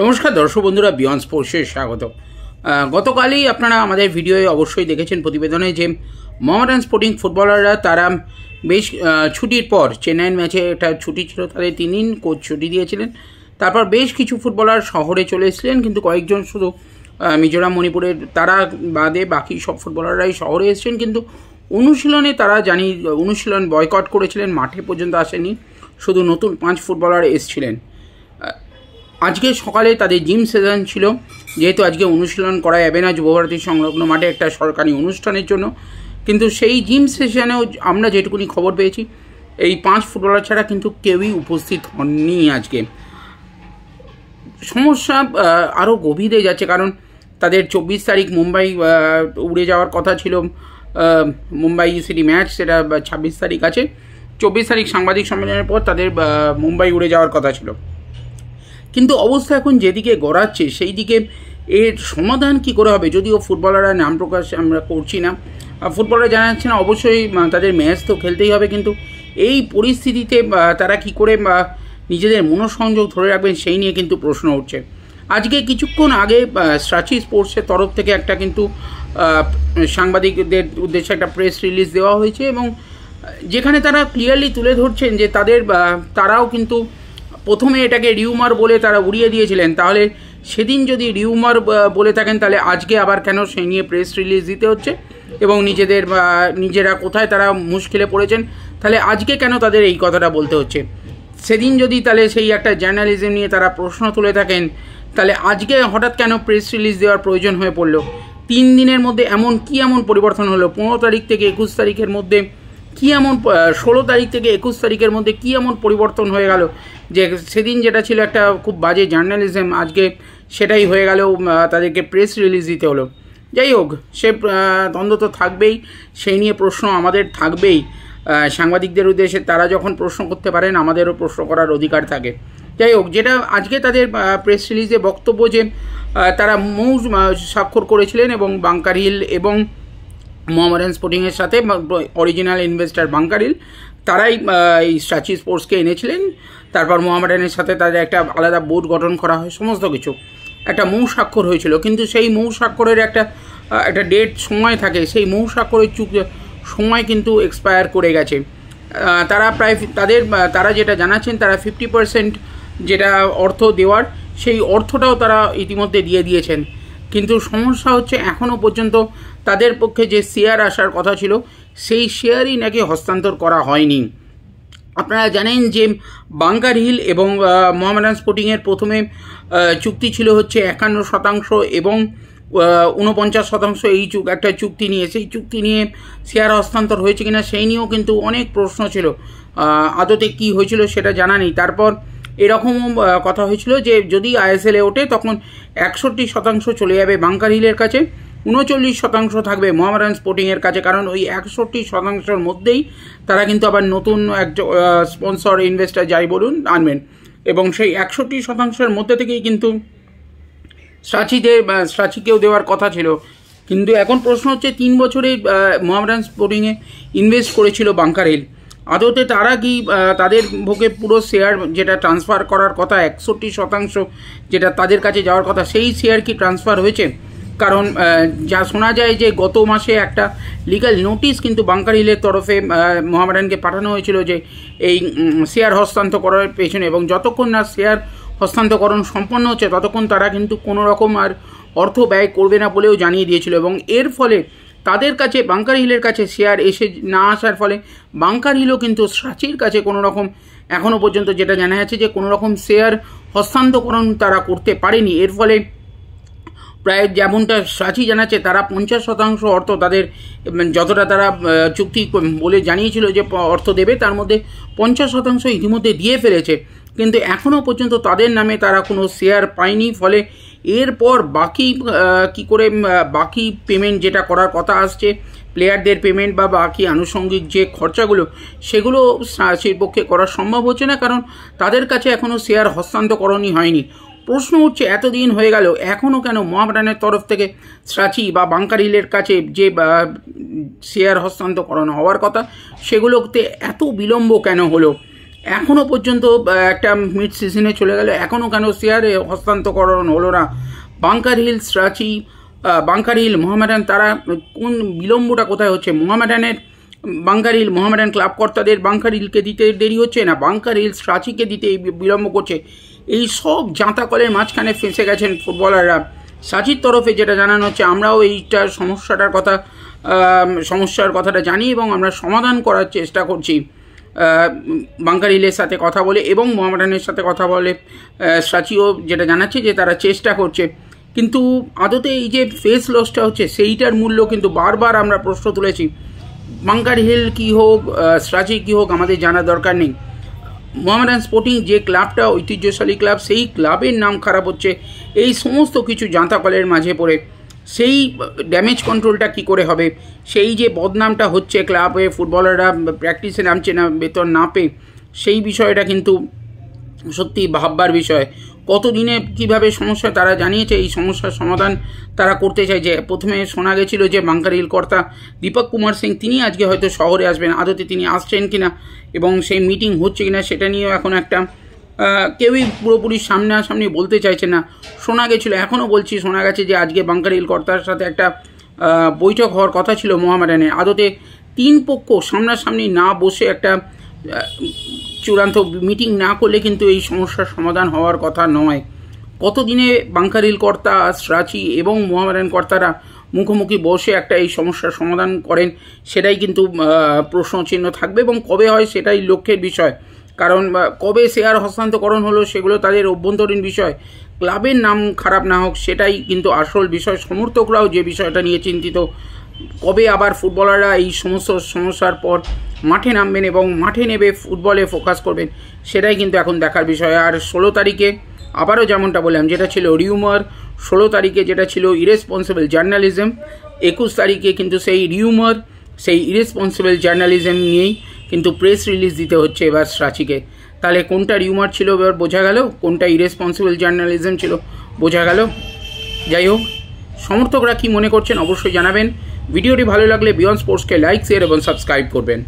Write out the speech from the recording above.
নমস্কার দর্শক বন্ধুরা, বিয়ন্ড স্পোর্টসে স্বাগত। গতকালই আপনারা আমাদের ভিডিওয়ে অবশ্যই দেখেছেন প্রতিবেদনে যে মোহামেডান স্পোর্টিং ফুটবলাররা তারা বেশ ছুটির পর চেন্নাইয়ের ম্যাচে একটা ছুটি ছিল, তাদের 3 দিন কোচ ছুটি দিয়েছিলেন। তারপর বেশ কিছু ফুটবলার শহরে চলে এসেছিলেন, কিন্তু কয়েকজন শুধু মিজোরাম মণিপুরের তারা বাদে বাকি সব ফুটবলাররাই শহরে এসেছেন। কিন্তু অনুশীলনে তারা অনুশীলন বয়কট করেছিলেন, মাঠে পর্যন্ত আসেনি, শুধু নতুন 5 ফুটবলার এসেছিলেন। আজকে সকালে তাদের জিম সেশন ছিল, যেহেতু আজকে অনুশীলন করা যাবে না যুবভারতী সংলগ্ন মাঠে একটা সরকারি অনুষ্ঠানের জন্য। কিন্তু সেই জিম সেশনেও আমরা যেটুকুনি খবর পেয়েছি, এই 5 ফুটবলার ছাড়া কিন্তু কেউই উপস্থিত হননি। আজকে সমস্যা আরও গভীরে যাচ্ছে, কারণ তাদের 24 তারিখ মুম্বাই উড়ে যাওয়ার কথা ছিল। মুম্বাই সিটি ম্যাচ, সেটা 26 তারিখ আছে। 24 তারিখ সাংবাদিক সম্মেলনের পর তাদের মুম্বাই উড়ে যাওয়ার কথা ছিল। কিন্তু অবস্থা এখন যেদিকে গড়াচ্ছে সেই দিকে এর সমাধান কি করে হবে, যদিও ফুটবলাররা নাম প্রকাশ আমরা করছি না, ফুটবলাররা জানাচ্ছে না, অবশ্যই তাদের ম্যাচ তো খেলতেই হবে। কিন্তু এই পরিস্থিতিতে তারা কি করে নিজেদের মনোসংযোগ ধরে রাখবেন সেই নিয়ে কিন্তু প্রশ্ন উঠছে। আজকে কিছুক্ষণ আগে স্ট্রাচি স্পোর্টসের তরফ থেকে একটা কিন্তু সাংবাদিকদের উদ্দেশ্যে একটা প্রেস রিলিজ দেওয়া হয়েছে, এবং যেখানে তারা ক্লিয়ারলি তুলে ধরছেন যে তারাও কিন্তু প্রথমে এটাকে রিউমার বলে তারা উড়িয়ে দিয়েছিলেন। তাহলে সেদিন যদি রিউমার বলে থাকেন, তাহলে আজকে আবার কেন সেই নিয়ে প্রেস রিলিজ দিতে হচ্ছে, এবং নিজেরা কোথায় তারা মুশকিলে পড়েছেন, তাহলে আজকে কেন তাদের এই কথাটা বলতে হচ্ছে। সেদিন যদি তাহলে সেই একটা জার্নালিজম নিয়ে তারা প্রশ্ন তুলে থাকেন, তাহলে আজকে হঠাৎ কেন প্রেস রিলিজ দেওয়ার প্রয়োজন হয়ে পড়লো। 3 দিনের মধ্যে এমন পরিবর্তন হলো, 15 তারিখ থেকে 21 তারিখের মধ্যে কী এমন, 16 তারিখ থেকে 21 তারিখের মধ্যে কী এমন পরিবর্তন হয়ে গেল যে সেদিন যেটা ছিল একটা খুব বাজে জার্নালিজম, আজকে সেটাই হয়ে গেল, তাদেরকে প্রেস রিলিজ দিতে হলো। যাই হোক, সে দ্বন্দ্ব তো থাকবেই, সেই নিয়ে প্রশ্ন আমাদের থাকবেই। সাংবাদিকদের উদ্দেশ্যে তারা যখন প্রশ্ন করতে পারেন, আমাদেরও প্রশ্ন করার অধিকার থাকে। যাই হোক, যেটা আজকে তাদের প্রেস রিলিজে বক্তব্য যে তারা মৌ স্বাক্ষর করেছিলেন, এবং বাংকার হিল এবং মোহামেডান স্পোর্টিংয়ের সাথে অরিজিনাল ইনভেস্টার বাংকার হিল তারাই এই স্ট্রাচি স্পোর্টসকে এনেছিলেন। তারপর মোহামেডানের সাথে তাদের একটা আলাদা বোর্ড গঠন করা হয়, সমস্ত কিছু একটা মৌ স্বাক্ষর হয়েছিল। কিন্তু সেই মৌ স্বাক্ষরের একটা ডেট সময় থাকে, সেই মৌ স্বাক্ষরের সময় কিন্তু এক্সপায়ার করে গেছে। তারা যেটা জানাচ্ছেন, তারা 50% যেটা অর্থ দেওয়ার, সেই অর্থটাও তারা ইতিমধ্যে দিয়ে দিয়েছেন। কিন্তু সমস্যা হচ্ছে এখনও পর্যন্ত তাদের পক্ষে যে শেয়ার আসার কথা ছিল, সেই শেয়ারই নাকি হস্তান্তর করা হয়নি। আপনারা জানেন যে বাংকার হিল এবং মোহামেডান স্পোর্টিংয়ের প্রথমে চুক্তি ছিল হচ্ছে 51% এবং 49% এই একটা চুক্তি নিয়ে, সেই চুক্তি নিয়ে শেয়ার হস্তান্তর হয়েছে কিনা সেই নিয়েও কিন্তু অনেক প্রশ্ন ছিল। আদতে কি হয়েছিল সেটা জানা নেই। তারপর এরকমও কথা হয়েছিল যে যদি আইএসএলে ওঠে তখন 61% চলে যাবে বাংকার হিলের কাছে, 39% থাকবে মোহামেডান স্পোর্টিংয়ের কাছে। কারণ ওই 61%-র মধ্যেই তারা কিন্তু আবার নতুন একজন স্পন্সর ইনভেস্টার যাই বলুন আনবেন, এবং সেই 61%-র মধ্যে থেকেই কিন্তু স্ট্রাচিকেও দেওয়ার কথা ছিল। কিন্তু এখন প্রশ্ন হচ্ছে 3 বছরে মোহামেডান স্পোর্টিংয়ে ইনভেস্ট করেছিল বাংকার হিল, আদতে তারা কি তাদের ভোগে পুরো শেয়ার যেটা ট্রান্সফার করার কথা 61% যেটা তাদের কাছে যাওয়ার কথা, সেই শেয়ার কি ট্রান্সফার হয়েছে? কারণ যা শোনা যায় যে গত মাসে একটা লিগ্যাল নোটিশ কিন্তু বাংকার হিলের তরফে মোহামেডানকে পাঠানো হয়েছিল যে এই শেয়ার হস্তান্তর করার পেছনে, এবং যতক্ষণ না শেয়ার হস্তান্তরকরণ সম্পন্ন হচ্ছে ততক্ষণ তারা কিন্তু কোনো রকম আর অর্থ ব্যয় করবে না বলেও জানিয়ে দিয়েছিল। এবং এর ফলে তাদের কাছে বাংকার হিলের কাছে শেয়ার না আসার ফলে বাংকার হিলও কিন্তু স্ট্রাচির কাছে কোনো রকম এখনও পর্যন্ত যেটা জানা যাচ্ছে যে কোনো রকম শেয়ার হস্তান্তরকরণ তারা করতে পারেনি। এর ফলে প্রায় যেমনটা স্ট্রাচি জানাচ্ছে, তারা 50% অর্থ তাদের যতটা তারা চুক্তি বলে জানিয়েছিল যে অর্থ দেবে, তার মধ্যে 50% ইতিমধ্যে দিয়ে ফেলেছে। কিন্তু এখনও পর্যন্ত তাদের নামে তারা কোনো শেয়ার পায়নি। ফলে এরপর বাকি পেমেন্ট যেটা করার কথা আসছে, প্লেয়ারদের পেমেন্ট বা বাকি আনুষঙ্গিক যে খরচাগুলো, সেগুলো স্ট্রাচির পক্ষে করা সম্ভব হচ্ছে না, কারণ তাদের কাছে এখনও শেয়ার হস্তান্তরকরণই হয়নি। প্রশ্ন উঠছে এতদিন হয়ে গেল, এখনও কেন মোহামেডানের তরফ থেকে স্ট্রাচি বা বাংকার হিলের কাছে যে শেয়ার হস্তান্তরকরণ হওয়ার কথা, সেগুলোতে এত বিলম্ব কেন হলো? এখনও পর্যন্ত একটা মিড সিজনে চলে গেল, এখনও কেন শেয়ারে হস্তান্তরকরণ হলো না? Bunker hills, Ranchi, bunker hill, Mohammedan, তারা কোন বিলম্বটা কোথায় হচ্ছে? মোহামেডানের বাংকার হিল, মোহামেডান ক্লাব কর্তাদের বাংকার হিলকে দিতে দেরি হচ্ছে না বাংকার হিলস রাঁচিকে দিতে বিলম্ব করছে? এই সব জাঁতাকলের মাঝখানে ফেঁসে গেছেন ফুটবলাররা। সাচির তরফে যেটা জানানো হচ্ছে, আমরাও এইটার সমস্যার কথাটা জানি এবং আমরা সমাধান করার চেষ্টা করছি। বাংকার হিলের সাথে কথা বলে এবং মোহামেডানের সাথে কথা বলে সাচিও যেটা জানাচ্ছে যে তারা চেষ্টা করছে, কিন্তু আদতে এই যে ফেস লসটা হচ্ছে সেইটার মূল্য কিন্তু বারবার আমরা প্রশ্ন তুলেছি। বাংকার হিল কী হোক, সাচি কী হোক, আমাদের জানার দরকার নেই। মোহামেডান স্পোর্টিং যে ক্লাবটা ঐতিহ্যশালী ক্লাব, সেই ক্লাবের নাম খারাপ হচ্ছে এই সমস্ত কিছু জাঁতাকলের মাঝে পড়ে। সেই ড্যামেজ কন্ট্রোলটা কি করে হবে? সেই যে বদনামটা হচ্ছে ক্লাবে, ফুটবলাররা প্র্যাকটিসে নামছে না বেতন না পেয়ে, সেই বিষয়টা কিন্তু সত্যি ভাববার বিষয়। কতদিনে কিভাবে সমস্যা তারা জানিয়েছে, এই সমস্যার সমাধান তারা করতে চাইছে। প্রথমে শোনা গেছিল যে বাংকার হিল কর্তা দীপক কুমার সিং তিনি আজকে হয়তো শহরে আসবেন, আদতে তিনি আসছেন কিনা এবং সেই মিটিং হচ্ছে কিনা সেটা নিয়েও এখন একটা কেউই পুরোপুরি সামনাসামনি বলতে চাইছে না। শোনা গেছিলো, এখনও বলছি, শোনা গেছে যে আজকে বাংকার হিল কর্তার সাথে একটা বৈঠক হওয়ার কথা ছিল মোহামেডানের। আদতে তিন পক্ষ সামনাসামনি না বসে একটা চূড়ান্ত মিটিং না করলে কিন্তু এই সমস্যার সমাধান হওয়ার কথা নয়। কতদিনে বাংকার হিল কর্তা, রাঁচি এবং মোহামেডান কর্তারা মুখোমুখি বসে একটা এই সমস্যার সমাধান করেন, সেটাই কিন্তু প্রশ্নচিহ্ন থাকবে এবং কবে হয় সেটাই লক্ষ্যের বিষয়। কারণ কবে শেয়ার হস্তান্তরকরণ হলো সেগুলো তাদের অভ্যন্তরীণ বিষয়, ক্লাবের নাম খারাপ না হোক সেটাই কিন্তু আসল বিষয়। সমর্থকরাও যে বিষয়টা নিয়ে চিন্তিত, কবে আবার ফুটবলাররা এই সমস্ত সমস্যার পর মাঠে নামবেন এবং মাঠে নেবে ফুটবলে ফোকাস করবেন, সেটাই কিন্তু এখন দেখার বিষয়। আর 16 তারিখে আবারও যেমনটা বললাম, যেটা ছিল রিউমার, 16 তারিখে যেটা ছিল ইরেসপন্সিবল জার্নালিজম, 21 তারিখে কিন্তু সেই রিউমার, সেই ইরেসপন্সিবল জার্নালিজম নিয়েই কিন্তু প্রেস রিলিজ দিতে হচ্ছে এবার রাঁচিকে। তাহলে কোনটা রিউমার ছিল এবার বোঝা গেল, কোনটা ইরেসপন্সিবল জার্নালিজম ছিল বোঝা গেল। যাই হোক, সমর্থকরা কি মনে করছেন অবশ্যই জানাবেন। ভিডিওটি ভালো লাগলে বিয়ন্ড স্পোর্টসকে লাইক, শেয়ার এবং সাবস্ক্রাইব করবেন।